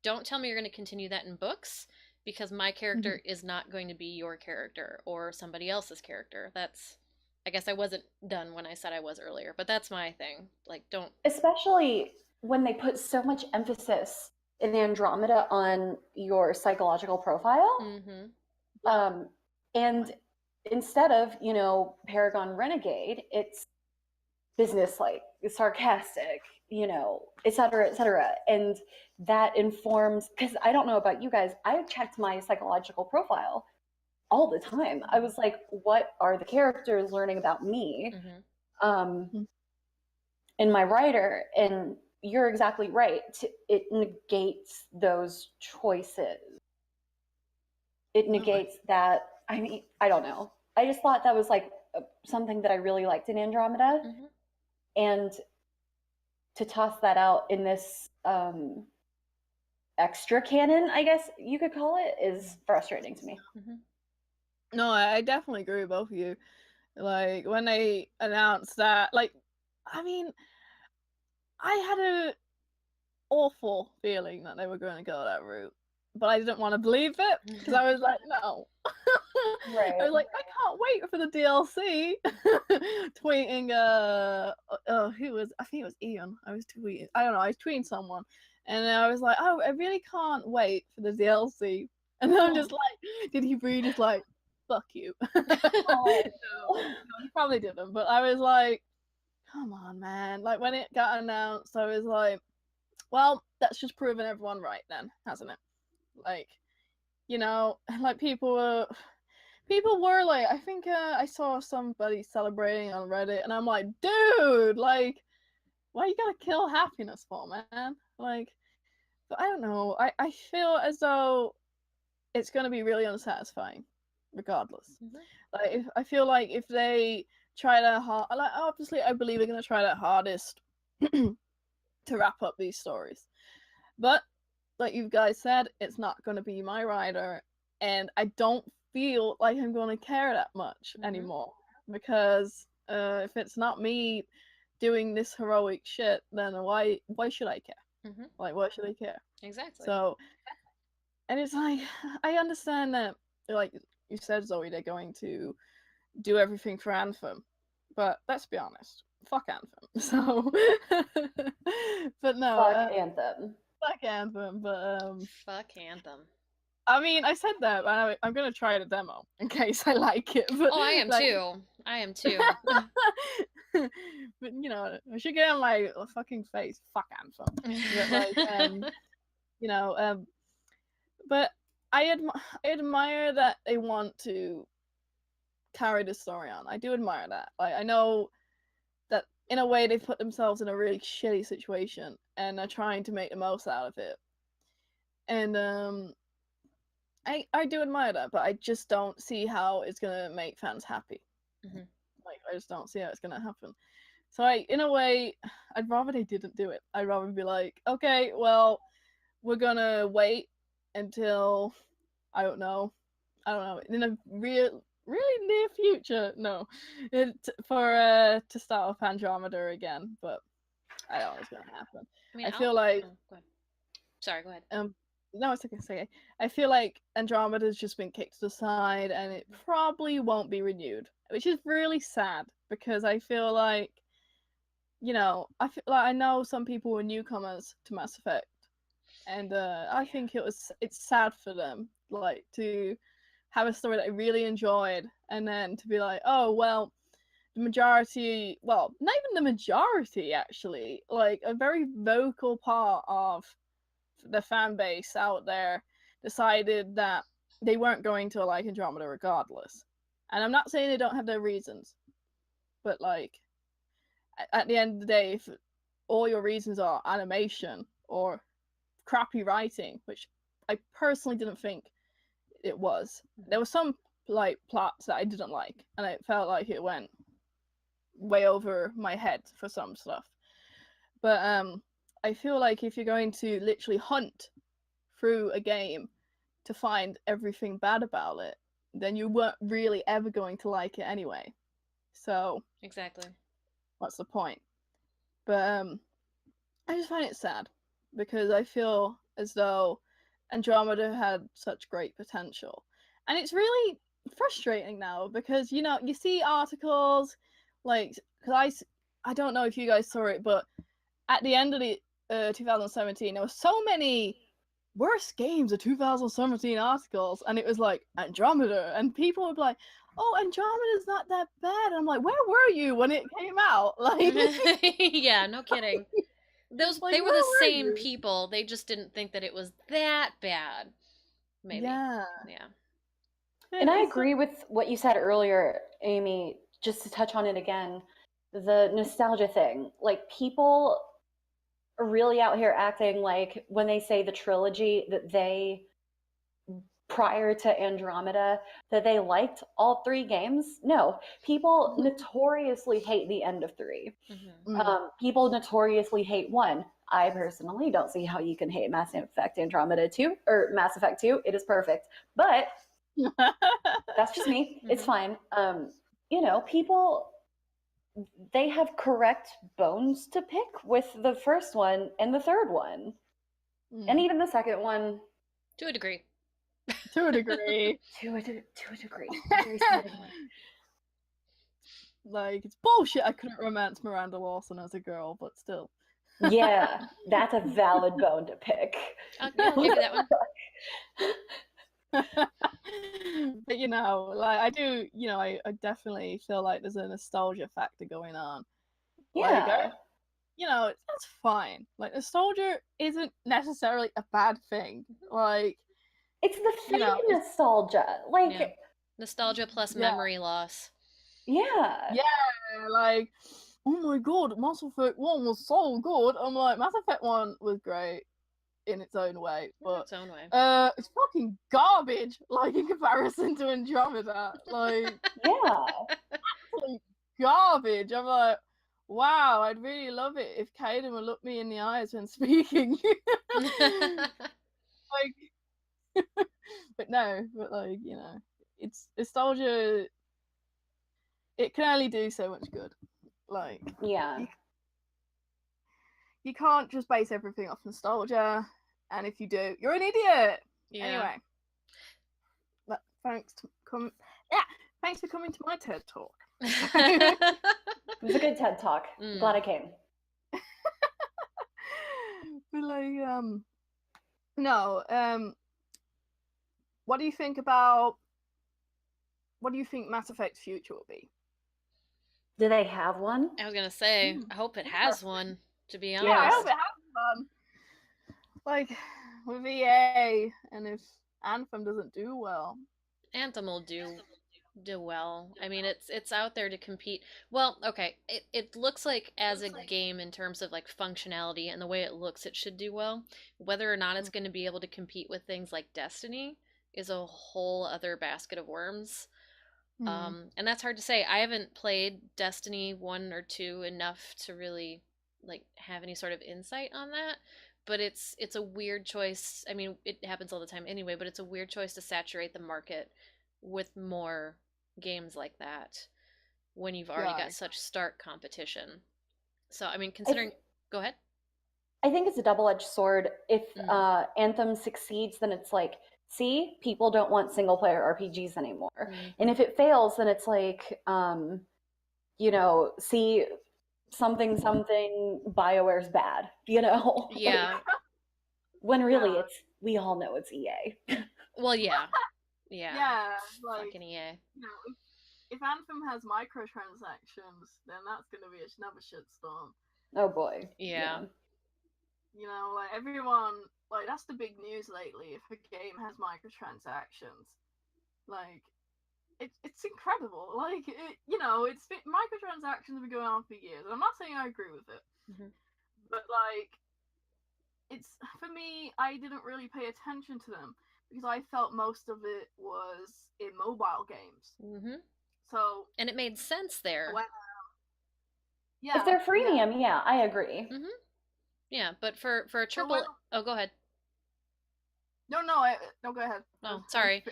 don't tell me you're going to continue that in books, because my character is not going to be your character or somebody else's character. I guess I wasn't done when I said I was earlier, but that's my thing. Like, don't. Especially when they put so much emphasis in Andromeda on your psychological profile. And instead of, Paragon Renegade, it's business-like, it's sarcastic, et cetera. And that informs, because I don't know about you guys, I checked my psychological profile all the time. I was like, what are the characters learning about me in my writer? And you're exactly right. It negates those choices. It negates that. I mean, I don't know. I just thought that was like something that I really liked in Andromeda. And to toss that out in this extra canon, I guess you could call it, is frustrating to me. No, I definitely agree with both of you. Like, when they announced that, like, I mean, I had an awful feeling that they were going to go that route, but I didn't want to believe it, because I was like, no. Right. I was like, I can't wait for the DLC. Tweeting, who was, I think it was Ian. I was tweeting someone, and I was like, oh, I really can't wait for the DLC. And then I'm just like, did he really just like, fuck you? No, he probably didn't, but I was like, come on, man. Like, when it got announced, I was like, well, that's just proven everyone right then, hasn't it? Like, like people were like, I think I saw somebody celebrating on Reddit, and I'm like, dude, like, why you gotta kill happiness for, man? Like, but I don't know. I feel as though it's gonna be really unsatisfying, regardless. Like, I feel like if they try their hard, like, obviously, I believe they're gonna try their hardest to wrap up these stories, but like you guys said, it's not gonna be my rider, and I don't feel like I'm going to care that much anymore, because if it's not me doing this heroic shit, then why should I care? Like, why should I care? Exactly. So, and it's like, I understand that, like you said, Zoe, they're going to do everything for Anthem, but let's be honest, fuck Anthem. So, but no, fuck Anthem. Fuck Anthem, but fuck Anthem. I mean, I said that, but I'm gonna try the demo in case I like it. But, I am too. I am too. But I should get on my fucking face. Fuck Anthem. But, like, but I admire that they want to carry the story on. I do admire that. Like, I know that in a way they've put themselves in a really shitty situation and are trying to make the most out of it. And I do admire that, but I just don't see how it's gonna make fans happy. Like, I just don't see how it's gonna happen. So in a way, I'd rather they didn't do it. I'd rather be like, okay, well, we're gonna wait until I don't know in a really near future. No, to start off Andromeda again, but I don't know what's gonna happen. I mean, I feel like go ahead. Sorry, go ahead. No, it's okay. I feel like Andromeda's just been kicked to the side, and it probably won't be renewed, which is really sad because I feel like, I know some people were newcomers to Mass Effect, and I think it's sad for them, like, to have a story that I really enjoyed, and then to be like, oh well, the majority, well, not even the majority actually, like a very vocal part of the fan base out there decided that they weren't going to like Andromeda regardless. And I'm not saying they don't have their reasons, but like at the end of the day, if all your reasons are animation or crappy writing, which I personally didn't think it was, there were some like plots that I didn't like, and it felt like it went way over my head for some stuff. But I feel like if you're going to literally hunt through a game to find everything bad about it, then you weren't really ever going to like it anyway. So exactly, what's the point? But I just find it sad because I feel as though Andromeda had such great potential, and it's really frustrating now because you see articles like, because I don't know if you guys saw it, but at the end of the 2017 there were so many worst games of 2017 articles, and it was like Andromeda, and people would be like, oh, Andromeda's not that bad, and I'm like, where were you when it came out? Like, yeah, no kidding. They were the same people, they just didn't think that it was that bad, maybe. Yeah. And I agree with what you said earlier, Amy, just to touch on it again, the nostalgia thing. Like, people are really out here acting like when they say the trilogy that they, prior to Andromeda, that they liked all 3 games. No, people notoriously hate the end of 3. People notoriously hate 1. I personally don't see how you can hate Mass Effect Andromeda 2 or Mass Effect 2. It is perfect, but that's just me. It's fine. People, they have correct bones to pick with the first one and the third one, and even the second one, to a degree. To a degree. Very sadly. Like, it's bullshit I couldn't romance Miranda Lawson as a girl, but still. Yeah, that's a valid bone to pick. I'll give you that one. But like, I do, I definitely feel like there's a nostalgia factor going on. Yeah. Like, that's fine. Like, nostalgia isn't necessarily a bad thing. Like, it's the fake nostalgia. Like, yeah. Nostalgia plus memory loss. Yeah. Yeah, like, oh my god, Mass Effect 1 was so good. I'm like, Mass Effect 1 was great in its own way, but its own way. It's fucking garbage, like, in comparison to Andromeda. Like, yeah, absolute garbage. I'm like, wow, I'd really love it if Kaiden would look me in the eyes when speaking. Like, but no, but like, it's nostalgia. It can only do so much good. Like, yeah, you can't just base everything off nostalgia, and if you do, you're an idiot. Yeah. Anyway, thanks for coming to my TED Talk. It was a good TED Talk. Glad I came. But like, no, what do you think Mass Effect's future will be? Do they have one? I was gonna say, I hope it has one, to be honest. Yeah, I hope it has one. Like, with EA, and if Anthem doesn't do well. Anthem will do well. I mean, it's out there to compete. Well, okay, it looks like as a game in terms of like functionality and the way it looks, it should do well. Whether or not it's going to be able to compete with things like Destiny is a whole other basket of worms. And that's hard to say. I haven't played Destiny 1 or 2 enough to really like have any sort of insight on that. but it's a weird choice. I mean, it happens all the time anyway, but it's a weird choice to saturate the market with more games like that when you've already got such stark competition. So, I mean, considering... Go ahead. I think it's a double-edged sword. If Anthem succeeds, then it's like, see, people don't want single-player RPGs anymore. And if it fails, then it's like, you know, see, something, BioWare's bad, you know? Yeah. Like, when really we all know it's EA. Well, yeah. Yeah. Yeah, like, fucking EA. You know, if Anthem has microtransactions, then that's going to be another shitstorm. Oh boy. Yeah. You know, like, everyone, like, that's the big news lately. If a game has microtransactions, like, it's incredible. Like, you know, microtransactions have been going on for years. And I'm not saying I agree with it, but like, it's, for me, I didn't really pay attention to them because I felt most of it was in mobile games. So, and it made sense there. Well, yeah, if they're freemium, yeah, I agree. Yeah, but for a triple... Oh, go ahead. No, go ahead. Oh, sorry.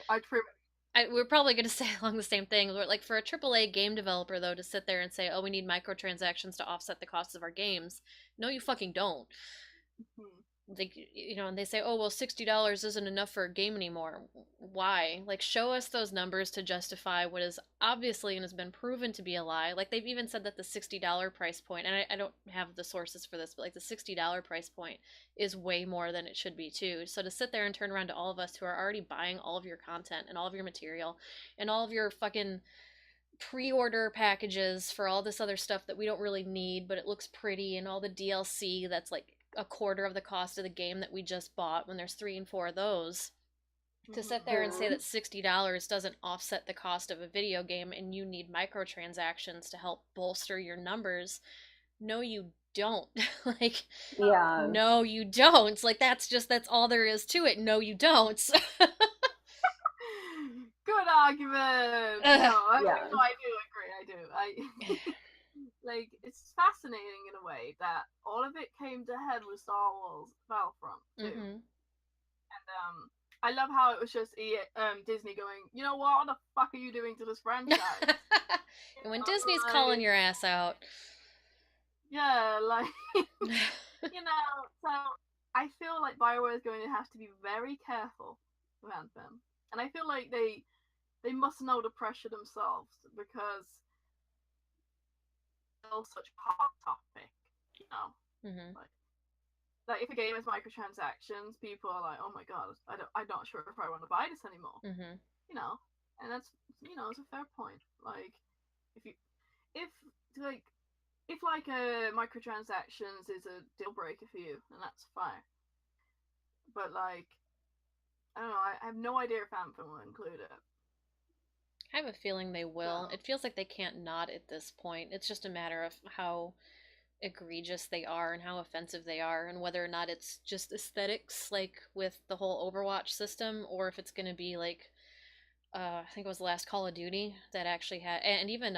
We're probably going to say along the same thing. Like, for a AAA game developer, though, to sit there and say, oh, we need microtransactions to offset the costs of our games. No, you fucking don't. They, you know, and they say, oh, well, $60 isn't enough for a game anymore. Why? Like, show us those numbers to justify what is obviously and has been proven to be a lie. Like, they've even said that the $60 price point, and I don't have the sources for this, but like the $60 price point is way more than it should be too. So to sit there and turn around to all of us who are already buying all of your content and all of your material and all of your fucking pre-order packages for all this other stuff that we don't really need, but it looks pretty, and all the DLC that's like a quarter of the cost of the game that we just bought when there's 3 and 4 of those, to sit there and say that $60 doesn't offset the cost of a video game and you need microtransactions to help bolster your numbers. No, you don't. Like, yeah, no, you don't. Like, that's all there is to it. No, you don't. Good argument. No, I do agree. Like, it's fascinating in a way that all of it came to head with Star Wars Battlefront too. And I love how it was just Disney going, you know what the fuck are you doing to this franchise? And when Disney's calling your ass out. Yeah, like, you know, so I feel like BioWare is going to have to be very careful with Anthem. And I feel like they must know the pressure themselves, because such a hot topic, you know. Like if a game has microtransactions, people are like, oh my god, I'm not sure if I want to buy this anymore. You know, and that's, you know, it's a fair point. Like, if microtransactions is a deal breaker for you, then that's fine. But like, I don't know, I have no idea if Anthem will include it. I have a feeling they will. It feels like they can't not at this point. It's just a matter of how egregious they are and how offensive they are, and whether or not it's just aesthetics, like with the whole Overwatch system, or if it's going to be like, I think it was the last Call of Duty that actually had, and even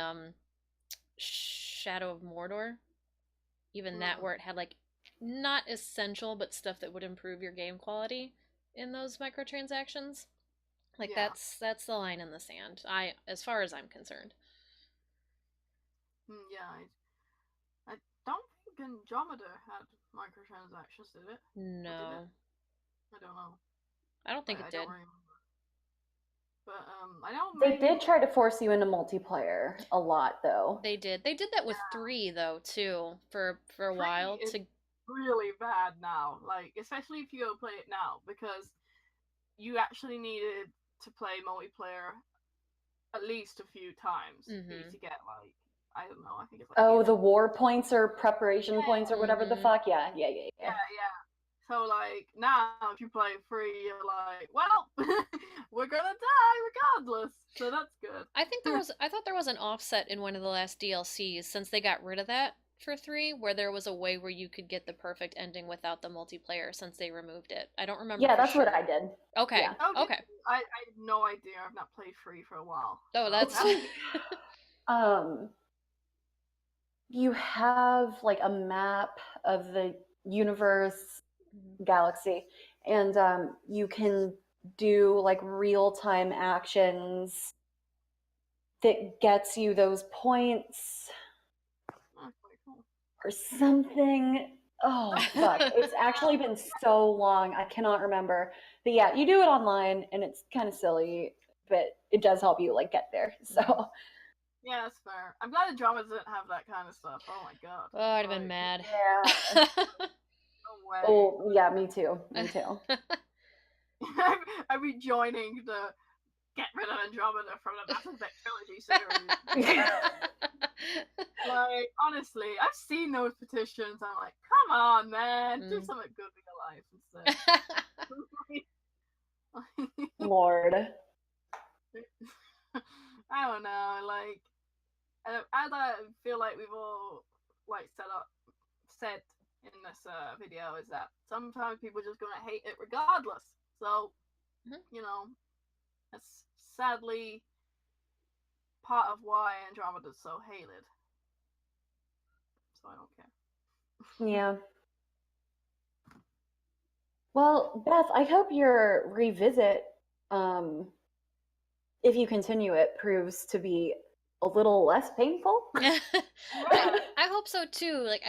Shadow of Mordor, even that, where it had like not essential but stuff that would improve your game quality in those microtransactions. Like, that's the line in the sand, as far as I'm concerned. Yeah, I don't think Andromeda had microtransactions, did it? No. I don't know. I don't think it did. But I know they did try to force you into multiplayer a lot, though. They did. They did that with 3, though, too, for a while. It's really bad now, like, especially if you go play it now, because you actually needed to play multiplayer at least a few times for you to get, like, I don't know, I think it's like the war points or preparation points or whatever the fuck. Yeah. So like, now if you play free, you're like, well, we're gonna die regardless, so that's good. I thought there was an offset in one of the last DLCs, since they got rid of that for 3, where there was a way where you could get the perfect ending without the multiplayer, since they removed it. I don't remember. Yeah, that's what I did. Okay. Yeah. Okay. I have no idea. I've not played 3 for a while. Oh, that's you have like a map of the universe galaxy, and you can do like real-time actions that gets you those points or something. Oh fuck, it's actually been so long, I cannot remember. But yeah, you do it online and it's kind of silly, but it does help you like get there. So yeah, that's fair. I'm glad Andromeda didn't have that kind of stuff. Oh my god. Oh, I'd have been mad. Yeah. No way. Oh yeah, me too. Me too. I'd be joining the get rid of Andromeda from the Mass Effect trilogy series. Like, honestly, I've seen those petitions. I'm like, come on, man, do something good with your life instead. Lord. I don't know, like, as I feel like we've all like said in this video, is that sometimes people are just gonna hate it regardless. So, you know, that's sadly part of why Andromeda's so hated. So I don't care. Yeah. Well, Beth, I hope your revisit, if you continue it, proves to be a little less painful. I hope so too. Like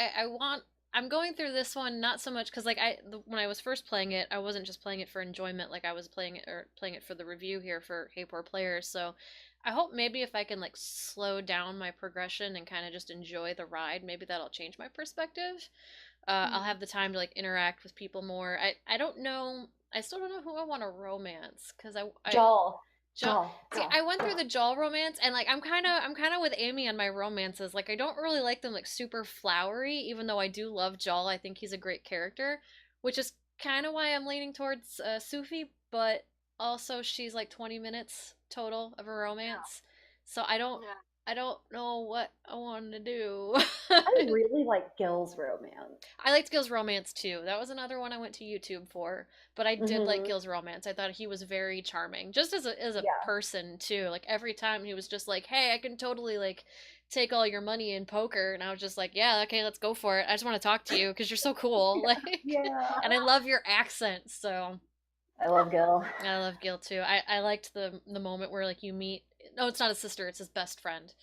I'm going through this one not so much because like when I was first playing it, I wasn't just playing it for enjoyment. Like I was playing it for the review here for Hey Poor Players. So I hope maybe if I can like slow down my progression and kind of just enjoy the ride, maybe that'll change my perspective. I'll have the time to like interact with people more. I don't know. I still don't know who I want to romance because Joel. See, I went through the Joel romance, and like I'm kind of with Amy on my romances. Like I don't really like them like super flowery, even though I do love Joel. I think he's a great character, which is kind of why I'm leaning towards Sufi. But also, she's like 20 minutes total of a romance, so I don't know what I want to do. I really like Gil's romance. I liked Gil's romance too. That was another one I went to YouTube for. But I did like Gil's romance. I thought he was very charming, just as a person too. Like every time he was just like, "Hey, I can totally like take all your money in poker," and I was just like, "Yeah, okay, let's go for it. I just want to talk to you because you're so cool." Like, and I love your accent. So I love Gil. I love Gil too. I liked the moment where like you meet. No, it's not his sister. It's his best friend.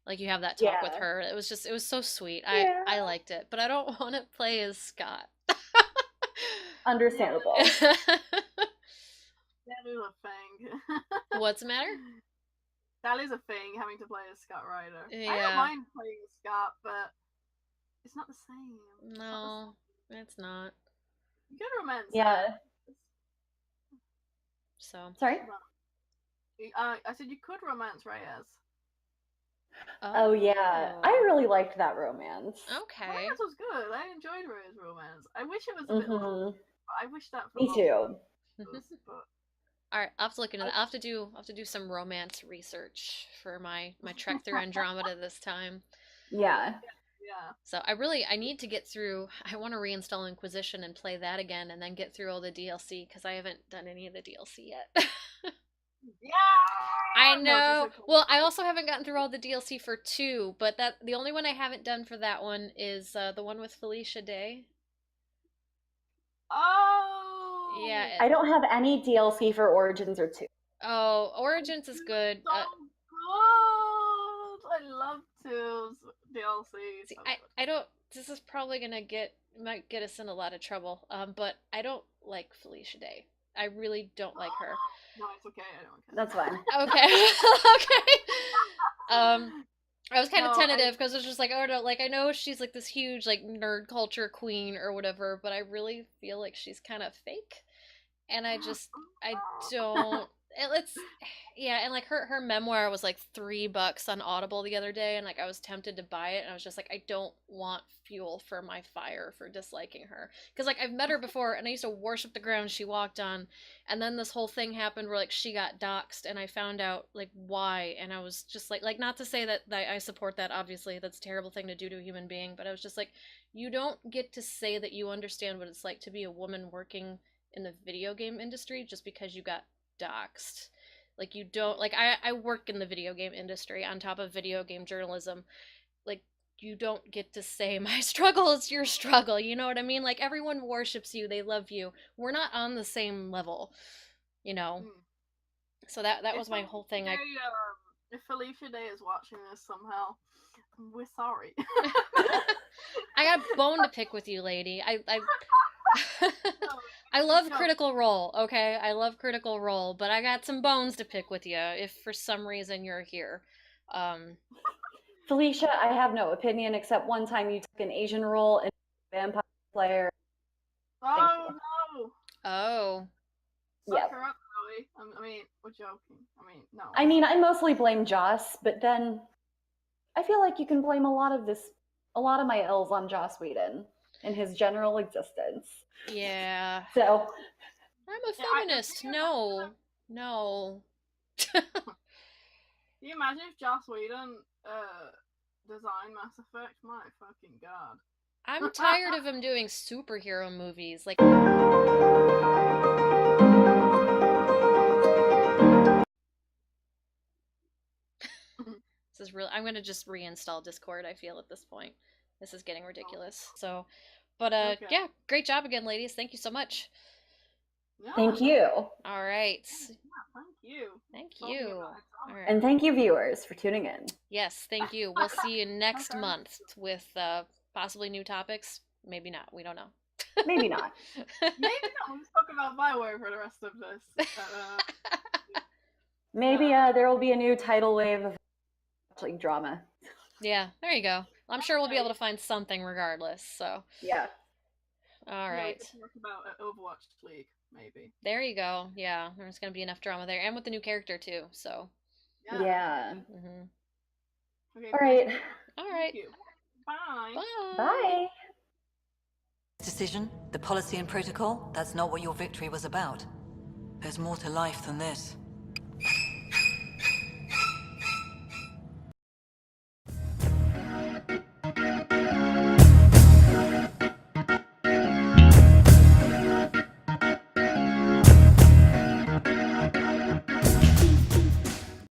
Like you have that talk with her. It was so sweet. I liked it, but I don't want to play as Scott. Understandable. That is a thing. What's the matter? That is a thing, having to play as Scott Ryder. Yeah. I don't mind playing as Scott, but it's not the same. No, it's not. You could romance. Yeah. So. Sorry? I said you could romance Reyes. Oh yeah, I really liked that romance. Okay. Reyes was good. I enjoyed Reyes' romance. I wish it was a bit longer. I wish that. Me too. All right, I'll have to look into that. I'll have to do some romance research for my trek through Andromeda this time. Yeah. Yeah. So I need to get through. I want to reinstall Inquisition and play that again, and then get through all the DLC because I haven't done any of the DLC yet. Yeah. I know. Well, I also haven't gotten through all the DLC for 2, but the only one I haven't done for that one is the one with Felicia Day. Oh. Yeah. I don't have any DLC for Origins or 2. Oh, Origins is good. So good. I love 2's DLC. See, I don't. This is probably might get us in a lot of trouble. But I don't like Felicia Day. I really don't like her. No, it's okay. I don't care. That's fine. Okay. Okay. I was kind of tentative because I was just like, oh no, like I know she's like this huge like nerd culture queen or whatever, but I really feel like she's kind of fake, and I don't. Yeah, and like her memoir was like $3 on Audible the other day, and like I was tempted to buy it, and I was just like, I don't want fuel for my fire for disliking her, because like I've met her before, and I used to worship the ground she walked on, and then this whole thing happened where like she got doxxed, and I found out like why, and I was just like not to say that I support that, obviously that's a terrible thing to do to a human being, but I was just like, you don't get to say that you understand what it's like to be a woman working in the video game industry just because you got doxxed. Like you don't, like I work in the video game industry on top of video game journalism. Like you don't get to say my struggle is your struggle. You know what I mean? Like, everyone worships you, they love you. We're not on the same level, you know. So that was my whole thing. If Felicia Day is watching this somehow, we're sorry. I got a bone to pick with you, lady. I love Critical Role, okay? I love Critical Role, but I got some bones to pick with you if for some reason you're here. Felicia, I have no opinion except one time you took an Asian role in Vampire Slayer. Oh no! Oh. Yeah. I mean, we're joking. I mean, no. I mean, I mostly blame Joss, but then I feel like you can blame a lot of my L's on Joss Whedon and his general existence. Yeah. So I'm a feminist. No. Can you imagine if Joss Whedon designed Mass Effect? My fucking god. I'm tired of him doing superhero movies. Like, this is real. I'm gonna just reinstall Discord, I feel, at this point. This is getting ridiculous. So, but Okay. yeah, great job again, ladies. Thank you so much. Yeah. Thank you. All right. Yeah, thank you. Thank you. All right. And thank you, viewers, for tuning in. Yes, thank you. We'll see you next month with possibly new topics. Maybe not. We don't know. Maybe not. Maybe not. We'll just talk about BioWare for the rest of this. Maybe there will be a new tidal wave of drama. Yeah, there you go. I'm sure we'll be able to find something regardless. So yeah. All right. We can talk about Overwatch League, maybe. There you go. Yeah, there's gonna be enough drama there, and with the new character too. So. Yeah. Mm-hmm. Okay, all right. All right. Thank you. Bye. Bye. Bye. Decision, the policy and protocol, that's not what your victory was about. There's more to life than this.